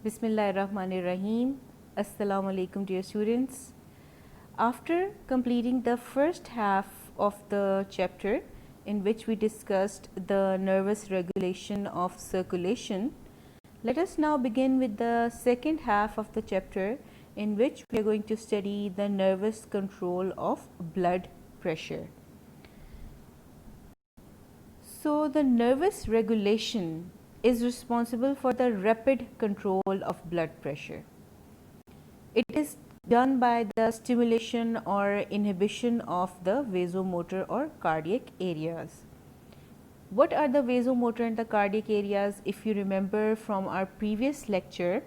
Bismillahirrahmanirrahim. Assalamu alaikum dear students. After completing the first half of the chapter in which we discussed the nervous regulation of circulation, let us now begin with the second half of the chapter in which we are going to study the nervous control of blood pressure. So the nervous regulation is responsible for the rapid control of blood pressure. It is done by the stimulation or inhibition of the vasomotor or cardiac areas. What are the vasomotor and the cardiac areas? If you remember from our previous lecture,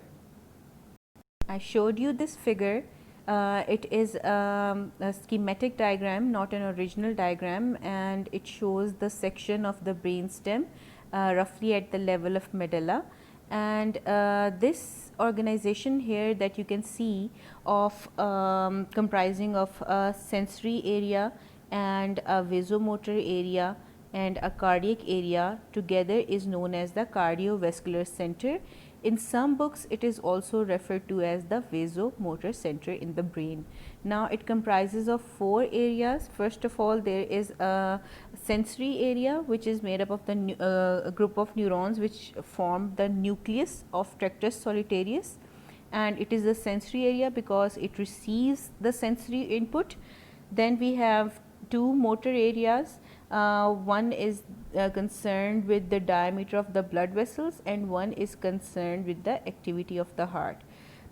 I showed you this figure. It is a schematic diagram, not an original diagram, and it shows the section of the brainstem roughly at the level of medulla. And this organization here that you can see of comprising of a sensory area and a vasomotor area and a cardiac area together is known as the cardiovascular center. In some books it is also referred to as the vasomotor center in the brain. Now it comprises of four areas. First of all, there is a sensory area which is made up of the group of neurons which form the nucleus of tractus solitarius, and it is the sensory area because it receives the sensory input. Then we have two motor areas. One is concerned with the diameter of the blood vessels and one is concerned with the activity of the heart.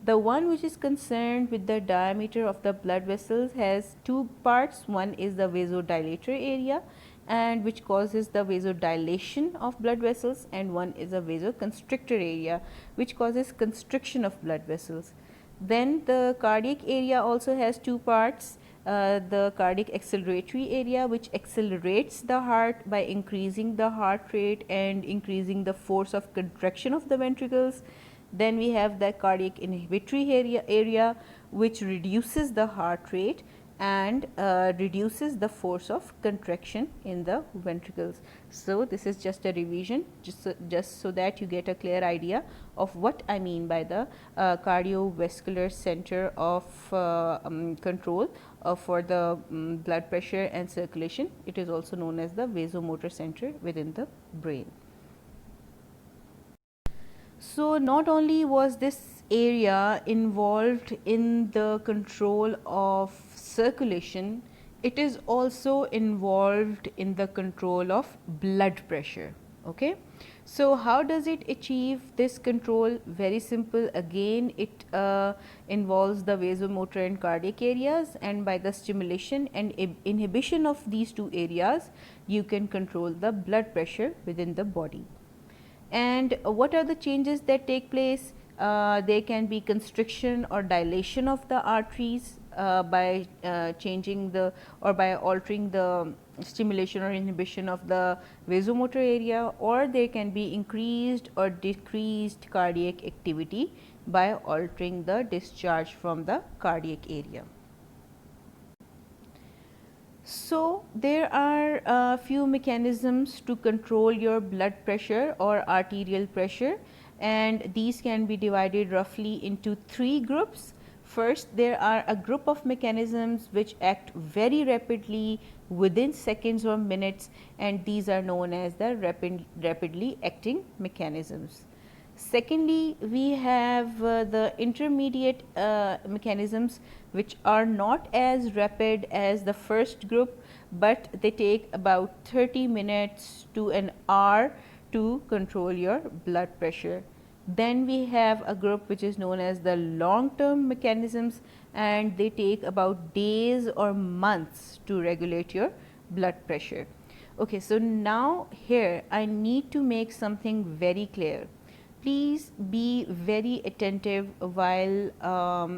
The one which is concerned with the diameter of the blood vessels has two parts. One is the vasodilator area, and which causes the vasodilation of blood vessels, and one is a vasoconstrictor area which causes constriction of blood vessels. Then the cardiac area also has two parts. The cardiac acceleratory area, which accelerates the heart by increasing the heart rate and increasing the force of contraction of the ventricles. Then we have the cardiac inhibitory area which reduces the heart rate and reduces the force of contraction in the ventricles. So this is just a revision, just so that you get a clear idea of what I mean by the cardiovascular center of control for the blood pressure and circulation. It is also known as the vasomotor center within the brain. So not only was this area involved in the control of circulation, it is also involved in the control of blood pressure. Okay, so how does it achieve this control? Very simple. Again, it involves the vasomotor and cardiac areas, and by the stimulation and inhibition of these two areas, you can control the blood pressure within the body. And what are the changes that take place? There can be constriction or dilation of the arteries by changing the or by altering the stimulation or inhibition of the vasomotor area, or there can be increased or decreased cardiac activity by altering the discharge from the cardiac area. So there are a few mechanisms to control your blood pressure or arterial pressure, and these can be divided roughly into three groups. First, there are a group of mechanisms which act very rapidly within seconds or minutes, and these are known as the rapidly acting mechanisms. Secondly, we have the intermediate mechanisms which are not as rapid as the first group, but they take about 30 minutes to an hour to control your blood pressure. Then we have a group which is known as the long term mechanisms, and they take about days or months to regulate your blood pressure. Okay, so now here I need to make something very clear. Please be very attentive while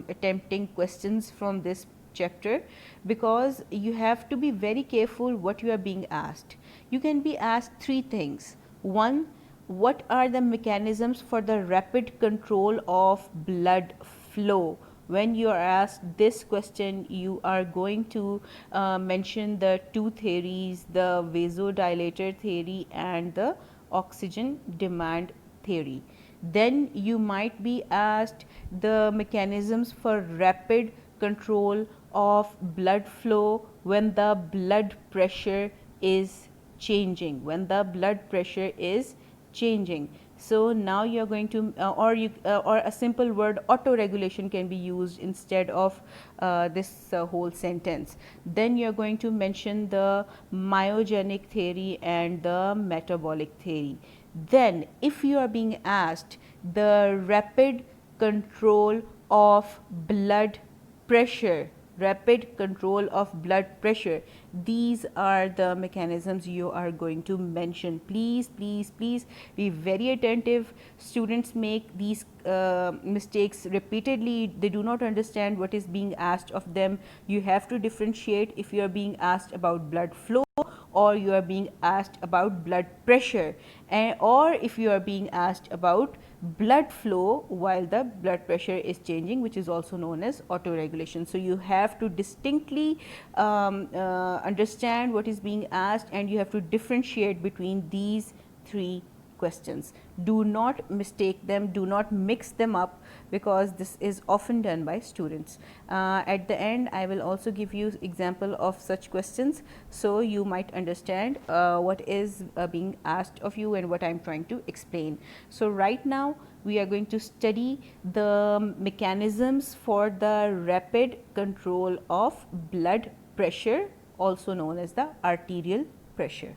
attempting questions from this chapter, because you have to be very careful what you are being asked. You can be asked three things. One, what are the mechanisms for the rapid control of blood flow? When you are asked this question, you are going to mention the two theories, the vasodilator theory and the oxygen demand theory. Then you might be asked the mechanisms for rapid control of blood flow when the blood pressure is changing, So now you are going to or a simple word auto regulation can be used instead of this whole sentence. Then you are going to mention the myogenic theory and the metabolic theory. Then if you are being asked the rapid control of blood pressure, these are the mechanisms you are going to mention. Please be very attentive. Students make these mistakes repeatedly. They do not understand what is being asked of them. You have to differentiate if you are being asked about blood flow or you are being asked about blood pressure, or if you are being asked about blood flow while the blood pressure is changing, which is also known as autoregulation. So you have to distinctly understand what is being asked, and you have to differentiate between these three questions. Do not mistake them, do not mix them up, because this is often done by students. At the end, I will also give you example of such questions, so you might understand what is being asked of you and what I am trying to explain. So right now we are going to study the mechanisms for the rapid control of blood pressure, also known as the arterial pressure.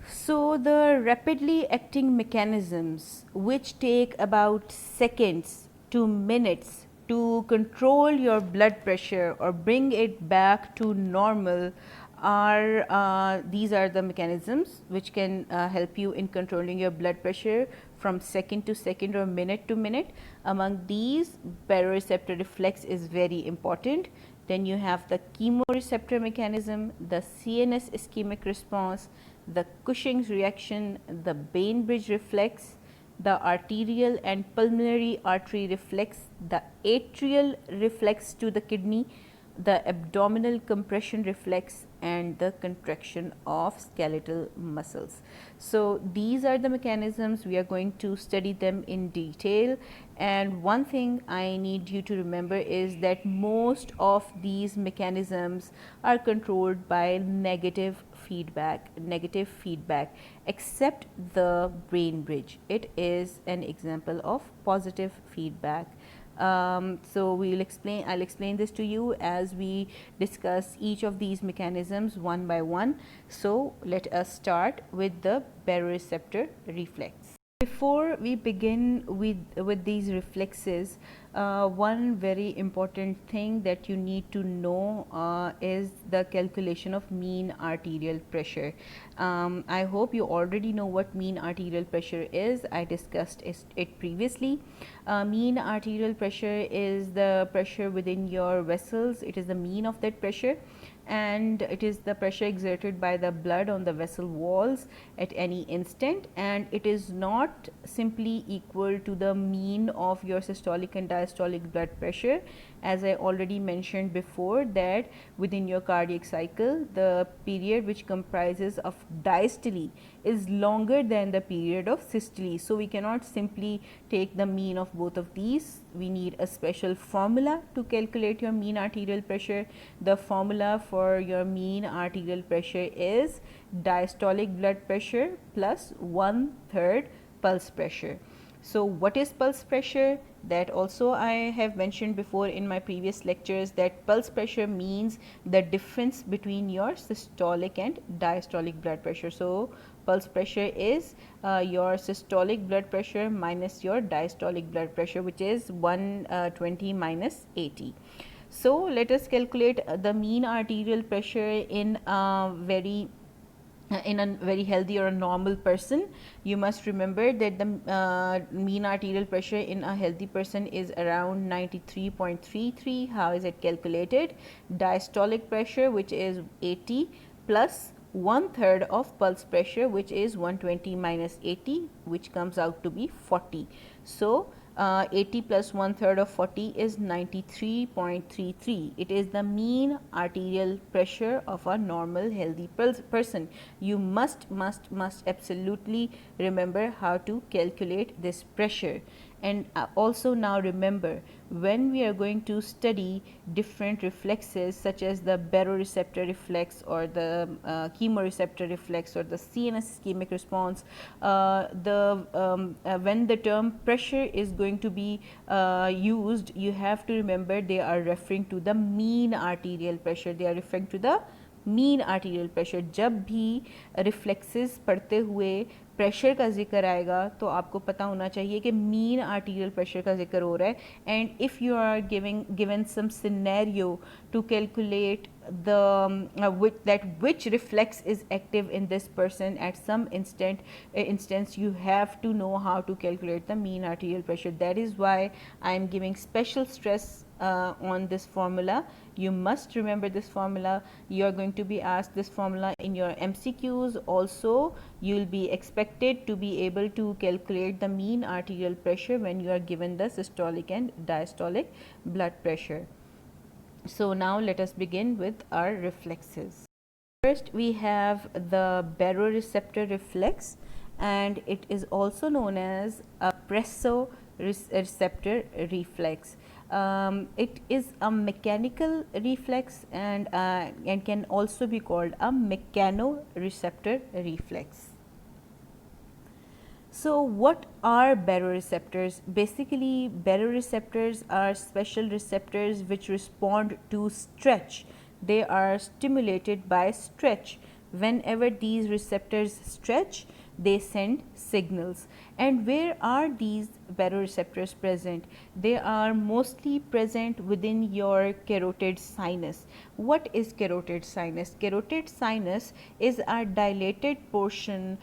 So the rapidly acting mechanisms, which take about seconds to minutes to control your blood pressure or bring it back to normal, are these are the mechanisms which can help you in controlling your blood pressure from second to second or minute to minute. Among these, baroreceptor reflex is very important. Then you have the chemoreceptor mechanism, the CNS ischemic response, the Cushing's reaction, the Bainbridge reflex, the arterial and pulmonary artery reflex, the atrial reflex to the kidney, the abdominal compression reflex, and the contraction of skeletal muscles. So these are the mechanisms. We are going to study them in detail, and one thing I need you to remember is that most of these mechanisms are controlled by negative feedback, except the Bainbridge. It is an example of positive feedback. So I'll explain this to you as we discuss each of these mechanisms one by one. So let us start with the baroreceptor reflex. Before we begin with these reflexes, one very important thing that you need to know is the calculation of mean arterial pressure. I hope you already know what mean arterial pressure is. I discussed it previously. Mean arterial pressure is the pressure within your vessels. It is the mean of that pressure, and it is the pressure exerted by the blood on the vessel walls at any instant, and it is not simply equal to the mean of your systolic and diastolic blood pressure. As I already mentioned before, that within your cardiac cycle, the period which comprises of diastole is longer than the period of systole. So we cannot simply take the mean of both of these. We need a special formula to calculate your mean arterial pressure. The formula for your mean arterial pressure is diastolic blood pressure plus 1/3 pulse pressure. So what is pulse pressure? That also I have mentioned before in my previous lectures, that pulse pressure means the difference between your systolic and diastolic blood pressure. So pulse pressure is your systolic blood pressure minus your diastolic blood pressure, which is 120 minus 80. So let us calculate the mean arterial pressure in a very healthy or a normal person. You must remember that the mean arterial pressure in a healthy person is around 93.33. How is it calculated? Diastolic pressure, which is 80, plus 1/3 of pulse pressure, which is 120 minus 80, which comes out to be 40. So 80 plus 1/3 of 40 is 93.33. It is the mean arterial pressure of a normal healthy person. You must absolutely remember how to calculate this pressure. And also now remember, when we are going to study different reflexes such as the baroreceptor reflex or the chemoreceptor reflex or the CNS ischemic response, when the term pressure is going to be used, you have to remember they are referring to the mean arterial pressure. They are referring to the mean arterial pressure. जब भी reflexes पढ़ते हुए pressure का जिक्र आएगा तो आपको पता होना चाहिए कि मीन आर्टीरियल प्रेशर का जिक्र हो रहा है. And if you are given some scenario to calculate which reflex is active in this person at some instance, you have to know how to calculate the mean arterial pressure. That is why I am giving special stress on this formula. You must remember this formula. You are going to be asked this formula in your MCQs. Also, you will be expected to be able to calculate the mean arterial pressure when you are given the systolic and diastolic blood pressure. So now let us begin with our reflexes. First we have the baroreceptor reflex, and it is also known as a receptor reflex. It is a mechanical reflex and can also be called a mechanoreceptor reflex. So what are baroreceptors? Basically, baroreceptors are special receptors which respond to stretch. They are stimulated by stretch. Whenever these receptors stretch, they send signals. And where are these baroreceptors present? They are mostly present within your carotid sinus. What is carotid sinus? Carotid sinus is a dilated portion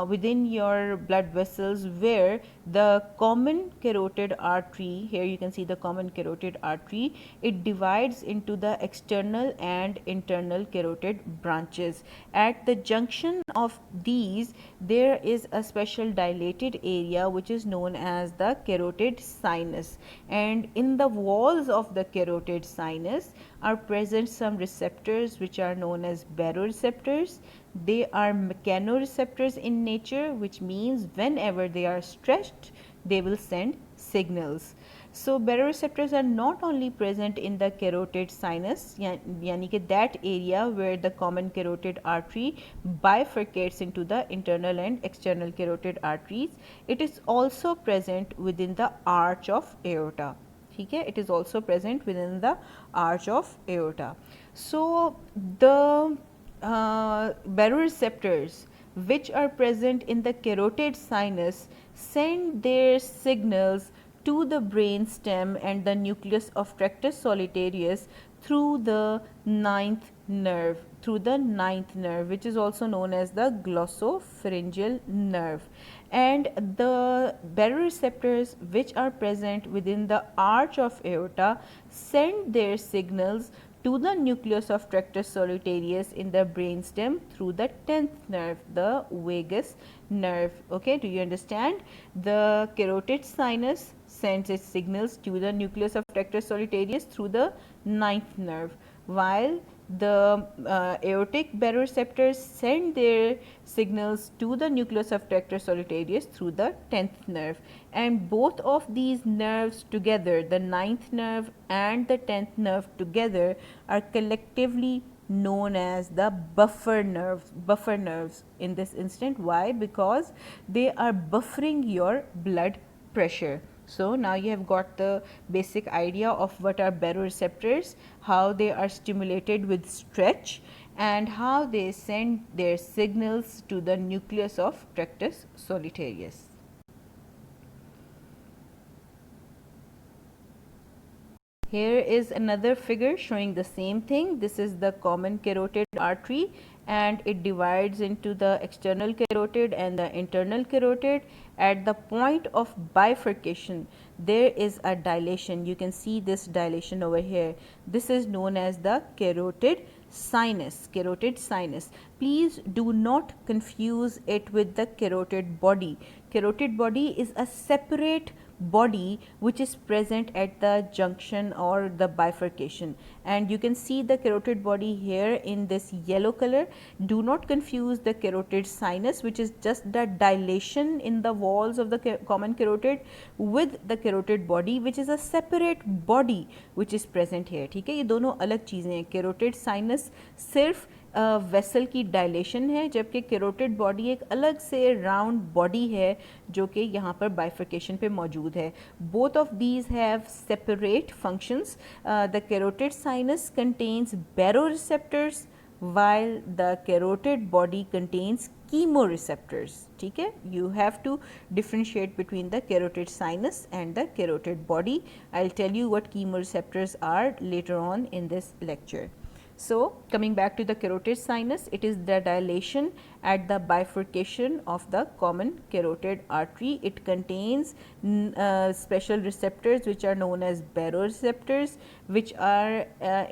within your blood vessels where the common carotid artery, here you can see the common carotid artery, it divides into the external and internal carotid branches. At the junction of these, there is a special dilated area which is known as the carotid sinus, and in the walls of the carotid sinus are present some receptors which are known as baroreceptors. They are mechanoreceptors in nature, which means whenever they are stretched, they will send signals. So baroreceptors are not only present in the carotid sinus, yani कि that area where the common carotid artery bifurcates into the internal and external carotid arteries, it is also present within the arch of aorta. ठीक है, it is also present within the arch of aorta. So the baroreceptors which are present in the carotid sinus send their signals to the brain stem and the nucleus of tractus solitarius through the ninth nerve, which is also known as the glossopharyngeal nerve. And the baroreceptors which are present within the arch of aorta send their signals to the nucleus of tractus solitarius in the brainstem through the 10th nerve, the vagus nerve. Okay, do you understand? The carotid sinus sends its signals to the nucleus of tractus solitarius through the 9th nerve, while the aortic baroreceptors send their signals to the nucleus of tractus solitarius through the 10th nerve. And both of these nerves together, the 9th nerve and the 10th nerve together, are collectively known as the buffer nerves in this instant. Why? Because they are buffering your blood pressure. So now you have got the basic idea of what are baroreceptors, how they are stimulated with stretch, and how they send their signals to the nucleus of tractus solitarius. Here is another figure showing the same thing. This is the common carotid artery, and it divides into the external carotid and the internal carotid. At the point of bifurcation, there is a dilation. You can see this dilation over here. This is known as the carotid sinus. Please do not confuse it with the carotid body. Carotid body is a separate body which is present at the junction or the bifurcation. And you can see the carotid body here in this yellow color. Do not confuse the carotid sinus, which is just the dilation in the walls of the common carotid, with the carotid body, which is a separate body which is present here. ठीक है, ये दोनों अलग चीज़ें हैं. carotid sinus सिर्फ vessel की dilation है, जबकि कैरोटिड बॉडी एक अलग से राउंड बॉडी है जो कि यहाँ पर बाइफर्केशन पे मौजूद है. Both of these have separate functions. The carotid sinus contains baroreceptors while the carotid body contains chemoreceptors. ठीक है, you have to differentiate between the carotid sinus and the carotid body. I'll tell you what chemoreceptors are later on in this lecture. So, coming back to the carotid sinus, it is the dilation at the bifurcation of the common carotid artery. It contains special receptors which are known as baroreceptors, which are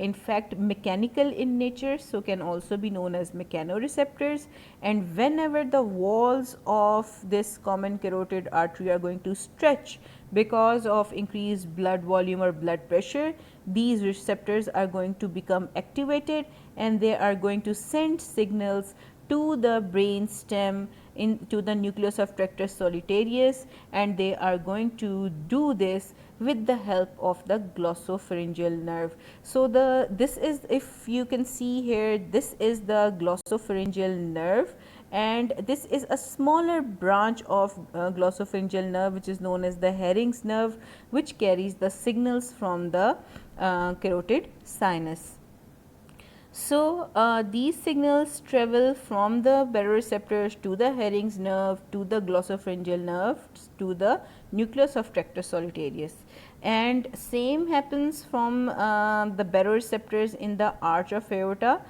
in fact mechanical in nature, so can also be known as mechanoreceptors. And whenever the walls of this common carotid artery are going to stretch because of increased blood volume or blood pressure, these receptors are going to become activated and they are going to send signals to the brain stem, into the nucleus of tractus solitarius, and they are going to do this with the help of the glossopharyngeal nerve. So, this is, if you can see here, this is the glossopharyngeal nerve, and this is a smaller branch of glossopharyngeal nerve which is known as the Herring's nerve, which carries the signals from the carotid sinus. So, these signals travel from the baroreceptors to the Herring's nerve, to the glossopharyngeal nerve, to the nucleus of tractus solitarius. And same happens from the baroreceptors in the arch of aorta.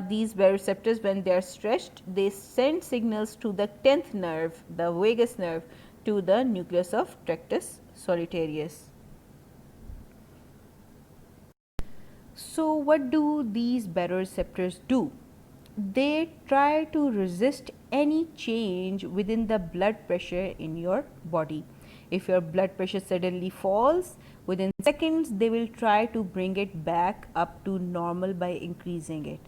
These baroreceptors, when they are stretched, they send signals to the 10th nerve, the vagus nerve, to the nucleus of tractus solitarius. So, what do these baroreceptors do? They try to resist any change within the blood pressure in your body. If your blood pressure suddenly falls, within seconds they will try to bring it back up to normal by increasing it.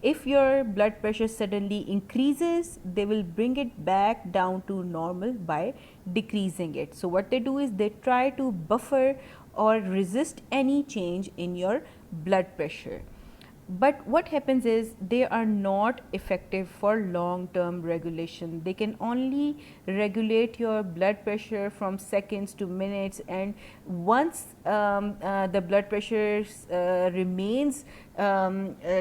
If your blood pressure suddenly increases, they will bring it back down to normal by decreasing it. So, what they do is they try to buffer or resist any change in your blood pressure. But what happens is they are not effective for long term regulation. They can only regulate your blood pressure from seconds to minutes, and once the blood pressure remains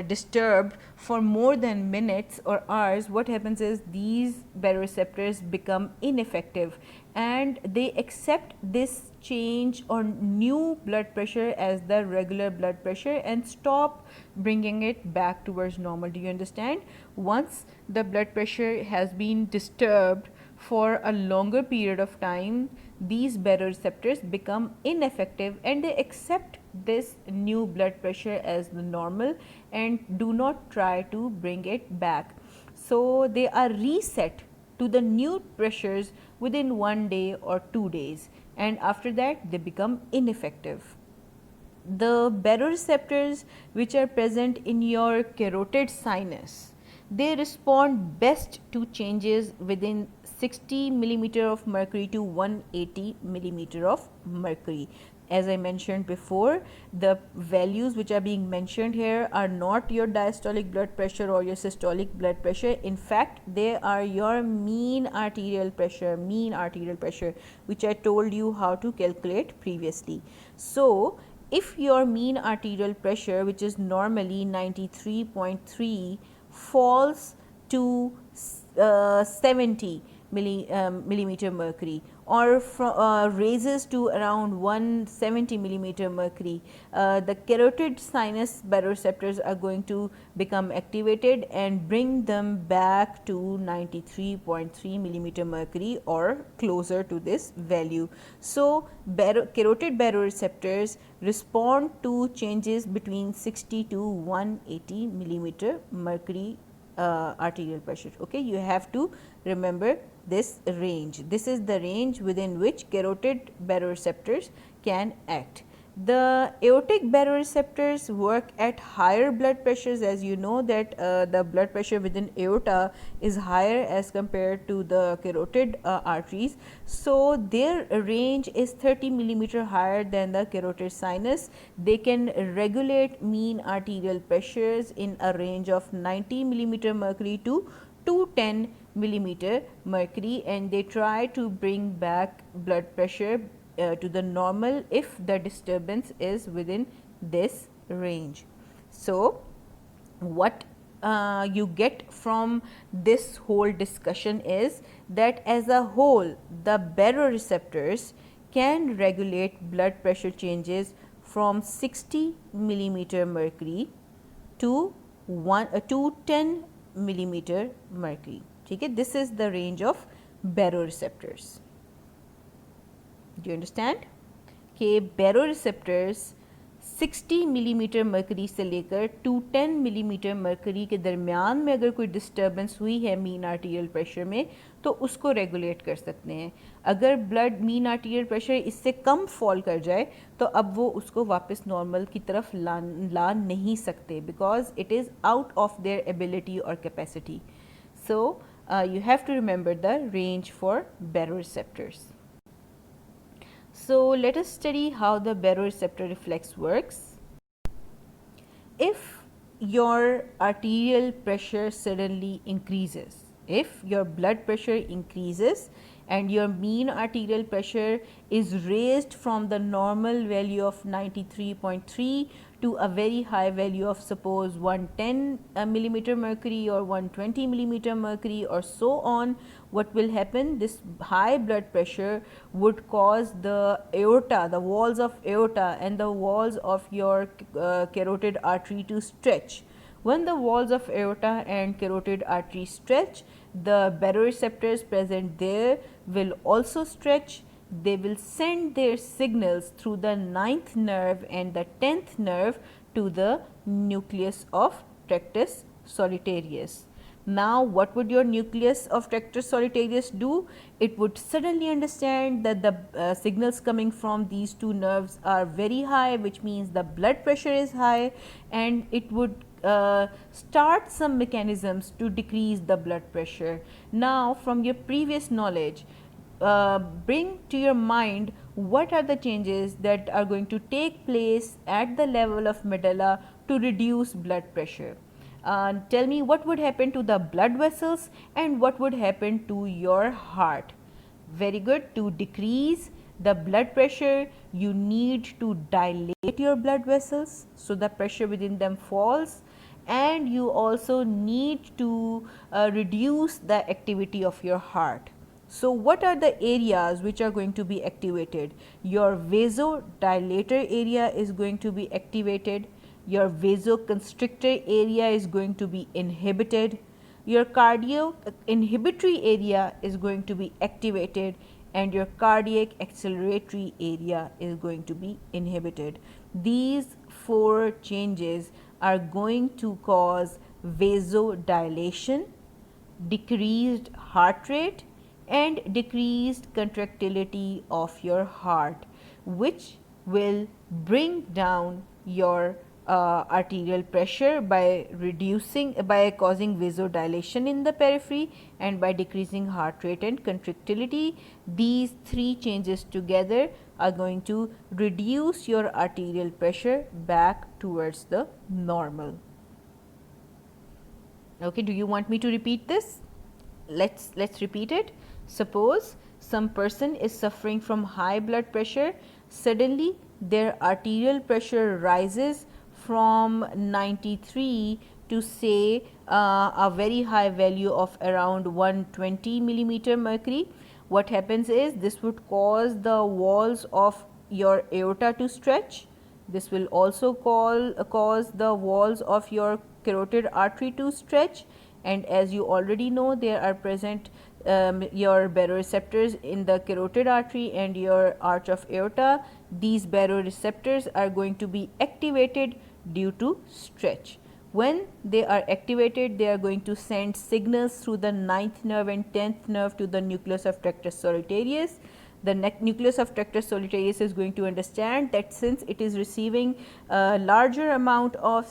disturbed for more than minutes or hours, what happens is these baroreceptors become ineffective and they accept this change or new blood pressure as the regular blood pressure and stop bringing it back towards normal. Do you understand? Once the blood pressure has been disturbed for a longer period of time, these baroreceptors become ineffective and they accept this new blood pressure as the normal and do not try to bring it back. So, they are reset to the new pressures within 1 day or 2 days, and after that they become ineffective. The baroreceptors which are present in your carotid sinus, they respond best to changes within 60 millimeter of mercury to 180 millimeter of mercury. As I mentioned before, the values which are being mentioned here are not your diastolic blood pressure or your systolic blood pressure. In fact, they are your mean arterial pressure, which I told you how to calculate previously. So, if your mean arterial pressure, which is normally 93.3, falls to 70 millimeter mercury or raises to around 170 millimeter mercury, the carotid sinus baroreceptors are going to become activated and bring them back to 93.3 millimeter mercury or closer to this value. So, carotid baroreceptors respond to changes between 60 to 180 millimeter mercury arterial pressure. Okay, you have to remember this range. This is the range within which carotid baroreceptors can act. The aortic baroreceptors work at higher blood pressures, as you know that the blood pressure within aorta is higher as compared to the carotid arteries. So, their range is 30 millimeter higher than the carotid sinus. They can regulate mean arterial pressures in a range of 90 millimeter mercury to 210 millimeter mercury, and they try to bring back blood pressure to the normal if the disturbance is within this range. So, what you get from this whole discussion is that as a whole the baroreceptors can regulate blood pressure changes from 60 millimeter mercury to 10 millimeter mercury. Okay, this is the range of baroreceptors. Do you understand? कि baroreceptors 60 millimetre mercury से लेकर 210 millimetre mercury के दरमियान में अगर कोई disturbance हुई है मीन आर्टीरियल प्रेशर में तो उसको रेगुलेट कर सकते हैं. अगर ब्लड मीन आर्टीरियल प्रेशर इससे कम फॉल कर जाए तो अब वो उसको वापस नॉर्मल की तरफ ला नहीं सकते, because it is out of their ability और capacity. So you have to remember the range for baroreceptors. So, let us study how the baroreceptor reflex works. If your arterial pressure suddenly increases, if your blood pressure increases and your mean arterial pressure is raised from the normal value of 93.3 to a very high value of suppose 110 millimeter mercury or 120 millimeter mercury or so on, what will happen? This high blood pressure would cause the aorta, the walls of aorta and the walls of your carotid artery to stretch. When the walls of aorta and carotid artery stretch, the baroreceptors present there will also stretch. They will send their signals through the 9th nerve and the 10th nerve to the nucleus of tractus solitarius. Now, what would your nucleus of tractus solitarius do? It would suddenly understand that the signals coming from these two nerves are very high, which means the blood pressure is high, and it would start some mechanisms to decrease the blood pressure. Now, from your previous knowledge, bring to your mind what are the changes that are going to take place at the level of medulla to reduce blood pressure. Tell me what would happen to the blood vessels and what would happen to your heart. Very good. To decrease the blood pressure, you need to dilate your blood vessels so the pressure within them falls, and you also need to reduce the activity of your heart. So, what are the areas which are going to be activated? Your vasodilator area is going to be activated, your vasoconstrictor area is going to be inhibited, your cardio inhibitory area is going to be activated, and your cardiac acceleratory area is going to be inhibited. These four changes are going to cause vasodilation, decreased heart rate, and decreased contractility of your heart, which will bring down your arterial pressure by causing vasodilation in the periphery and by decreasing heart rate and contractility. These three changes together are going to reduce your arterial pressure back towards the normal. Okay, do you want me to repeat this? Let's repeat it. Suppose some person is suffering from high blood pressure, suddenly their arterial pressure rises from 93 to say a very high value of around 120 millimeter mercury. What happens is this would cause the walls of your aorta to stretch. This will also cause the walls of your carotid artery to stretch, and as you already know, there are present your baroreceptors in the carotid artery and your arch of aorta. These baroreceptors are going to be activated due to stretch. When they are activated, they are going to send signals through the 9th nerve and 10th nerve to the nucleus of tractus solitarius. The nucleus of tractus solitarius is going to understand that since it is receiving a larger amount of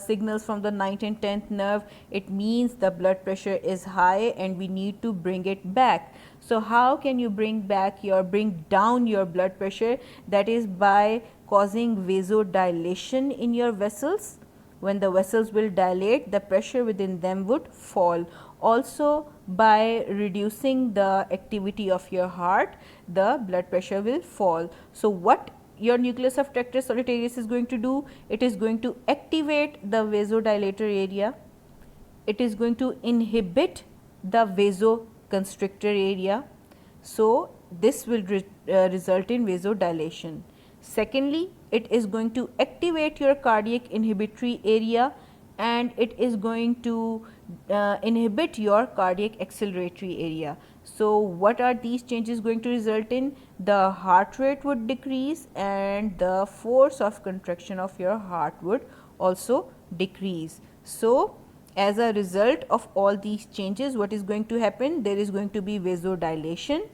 signals from the 9th and 10th nerve, it means the blood pressure is high and we need to bring it back. So, how can you bring down your blood pressure? That is by causing vasodilation in your vessels. When the vessels will dilate, the pressure within them would fall. Also, by reducing the activity of your heart, the blood pressure will fall. So, what your nucleus of tractus solitarius is going to do? It is going to activate the vasodilator area. It is going to inhibit the vasoconstrictor area. So, this will result in vasodilation. Secondly, it is going to activate your cardiac inhibitory area and it is going to inhibit your cardiac acceleratory area. So, what are these changes going to result in? The heart rate would decrease and the force of contraction of your heart would also decrease. So, as a result of all these changes, what is going to happen? There is going to be vasodilation,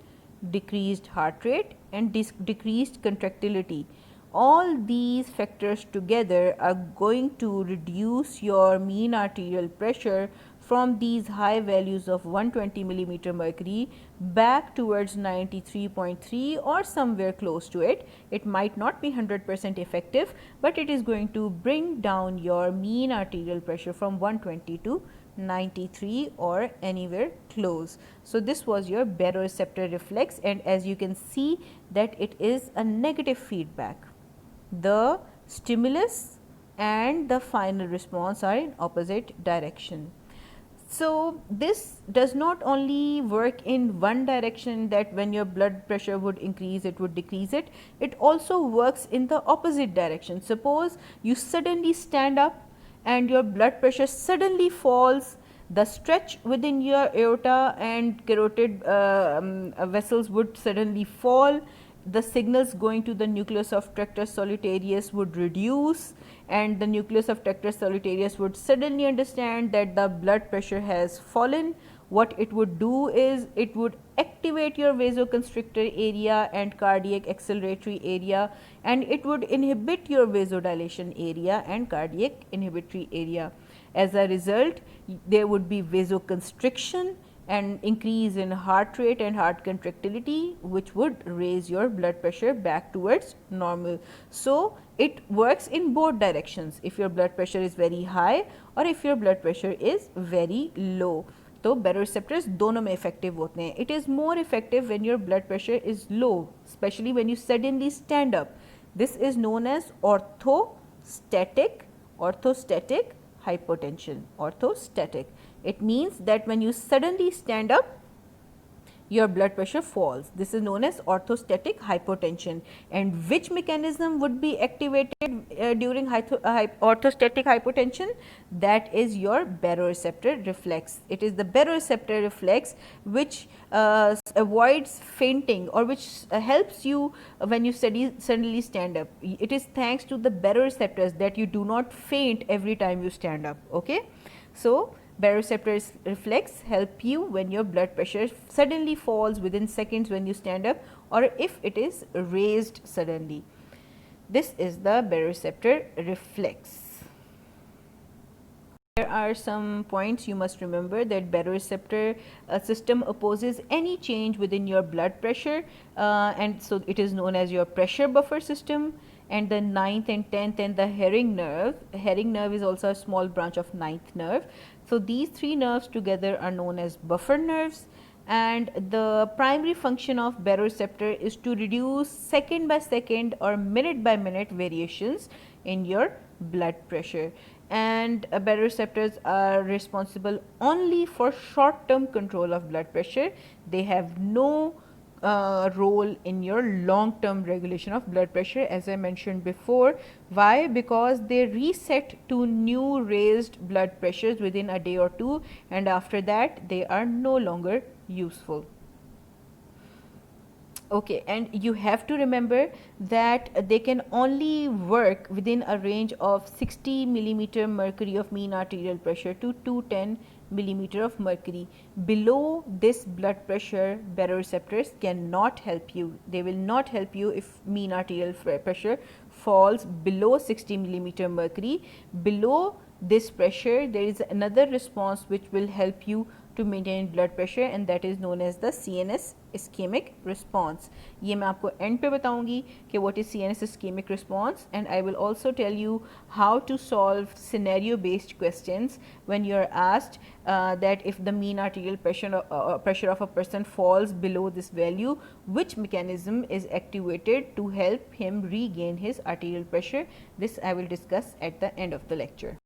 decreased heart rate and decreased contractility. All these factors together are going to reduce your mean arterial pressure from these high values of 120 millimeter mercury back towards 93.3 or somewhere close to it. It might not be 100% effective, but it is going to bring down your mean arterial pressure from 120 to 93 or anywhere close. So, this was your baroreceptor reflex, and as you can see that it is a negative feedback. The stimulus and the final response are in opposite direction. So, this does not only work in one direction, that when your blood pressure would increase it would decrease it, it also works in the opposite direction. Suppose you suddenly stand up and your blood pressure suddenly falls, the stretch within your aorta and carotid vessels would suddenly fall, the signals going to the nucleus of tractus solitarius would reduce and the nucleus of tractus solitarius would suddenly understand that the blood pressure has fallen. What it would do is it would activate your vasoconstrictor area and cardiac acceleratory area, and it would inhibit your vasodilation area and cardiac inhibitory area. As a result, there would be vasoconstriction and increase in heart rate and heart contractility, which would raise your blood pressure back towards normal. So, it works in both directions, if your blood pressure is very high or if your blood pressure is very low. तो baroreceptors दोनों में effective होते हैं. It is more effective when your blood pressure is low, especially when you suddenly stand up. This is known as orthostatic hypotension. Orthostatic. It means that when you suddenly stand up, your blood pressure falls. This is known as orthostatic hypotension. And which mechanism would be activated during orthostatic hypotension? That is your baroreceptor reflex. It is the baroreceptor reflex which avoids fainting, or which helps you when you suddenly stand up. It is thanks to the baroreceptors that you do not faint every time you stand up. Okay? So, baroreceptor reflex help you when your blood pressure suddenly falls within seconds when you stand up, or if it is raised suddenly. This is the baroreceptor reflex. There are some points you must remember, that baroreceptor system opposes any change within your blood pressure, and so it is known as your pressure buffer system. And the 9th and 10th and the herring nerve is also a small branch of 9th nerve. So, these three nerves together are known as buffer nerves, and the primary function of baroreceptor is to reduce second by second or minute by minute variations in your blood pressure. And baroreceptors are responsible only for short term control of blood pressure. They have no role in your long term regulation of blood pressure, as I mentioned before. Why? Because they reset to new raised blood pressures within a day or two, and after that they are no longer useful. Okay, and you have to remember that they can only work within a range of 60 millimeter mercury of mean arterial pressure to 210 millimeter of mercury. Below this blood pressure, baroreceptors cannot help you. They will not help you if mean arterial pressure falls below 60 millimeter mercury. Below this pressure, there is another response which will help you to maintain blood pressure, and that is known as the CNS ischemic response. ये मैं आपको end पे बताऊंगी कि what is CNS ischemic response, and I will also tell you how to solve scenario based questions when you are asked that if the mean arterial pressure of a person falls below this value, which mechanism is activated to help him regain his arterial pressure. This I will discuss at the end of the lecture.